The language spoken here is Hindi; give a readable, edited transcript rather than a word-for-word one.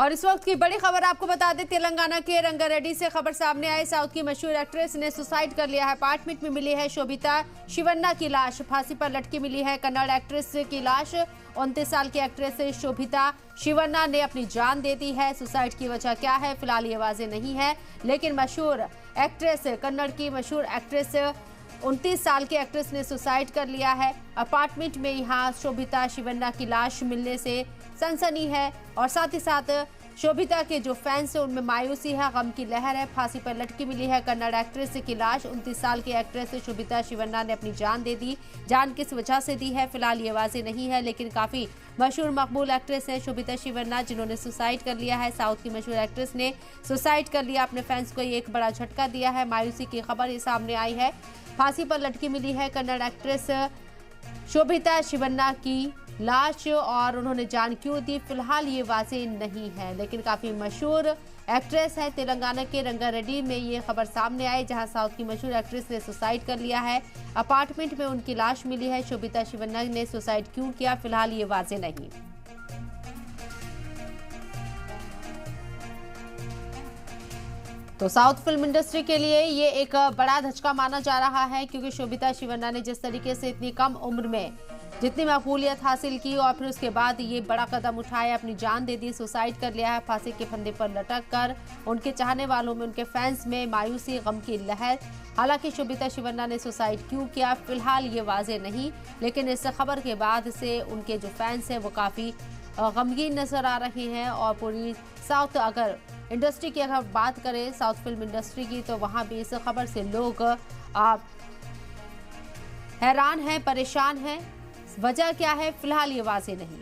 और इस वक्त की बड़ी खबर आपको बता दें, तेलंगाना के रंगारेड्डी से खबर सामने आई। साउथ की मशहूर एक्ट्रेस ने सुसाइड कर लिया है। अपार्टमेंट में मिली है शोभिता शिवन्ना की लाश। फांसी पर लटकी मिली है कन्नड़ एक्ट्रेस की लाश। 29 साल की एक्ट्रेस शोभिता शिवन्ना ने अपनी जान दे दी है। सुसाइड की वजह क्या है फिलहाल ये वाजे नहीं है, लेकिन मशहूर एक्ट्रेस, कन्नड़ की मशहूर एक्ट्रेस 29 साल की एक्ट्रेस ने सुसाइड कर लिया है। अपार्टमेंट में यहाँ शोभिता शिवन्ना की लाश मिलने से सनसनी है और साथ ही साथ शोभिता के जो फैंस हैं उनमें मायूसी है, गम की लहर है। फांसी पर लटकी मिली है कन्नड़ एक्ट्रेस की लाश। 29 साल की एक्ट्रेस शोभिता शिवन्ना ने अपनी जान दे दी। जान किस वजह से दी है फिलहाल ये वाजे नहीं है, लेकिन काफी मशहूर मकबूल एक्ट्रेस है शोभिता शिवन्ना, जिन्होंने सुसाइड कर लिया है। साउथ की मशहूर एक्ट्रेस ने सुसाइड कर लिया। अपने फैंस को ये एक बड़ा झटका दिया है। मायूसी की खबर ये सामने आई है। फांसी पर लटकी मिली है कन्नड़ एक्ट्रेस शोभिता शिवन्ना की लाश और उन्होंने जान क्यों दी फिलहाल ये वाजे नहीं है, लेकिन काफी मशहूर एक्ट्रेस है। तेलंगाना के रंगारेड्डी में ये खबर सामने आई, जहां साउथ की मशहूर एक्ट्रेस ने सुसाइड कर लिया है। अपार्टमेंट में उनकी लाश मिली है। शोभिता शिवन्ना ने सुसाइड क्यों किया फिलहाल ये वाजे नहीं। तो साउथ फिल्म इंडस्ट्री के लिए ये एक बड़ा धचका माना जा रहा है, क्योंकि शोभिता शिवन्ना ने जिस तरीके से इतनी कम उम्र में जितनी मकबूलियत हासिल की और फिर उसके बाद ये बड़ा कदम उठाया, अपनी जान दे दी, सुसाइड कर लिया है फांसी के फंदे पर लटक कर। उनके चाहने वालों में, उनके फैंस में मायूसी, गम की लहर। हालांकि शोभिता शिवन्ना ने सुसाइड क्यों किया फिलहाल ये वाजे नहीं, लेकिन इस खबर के बाद से उनके जो फैंस हैं वो काफ़ी गमगीन नजर आ रहे हैं। और पूरी साउथ अगर इंडस्ट्री की अगर बात करें, साउथ फिल्म इंडस्ट्री की, तो वहाँ भी इस खबर से लोग हैरान हैं, परेशान हैं। वजह क्या है फिलहाल ये वाजे नहीं।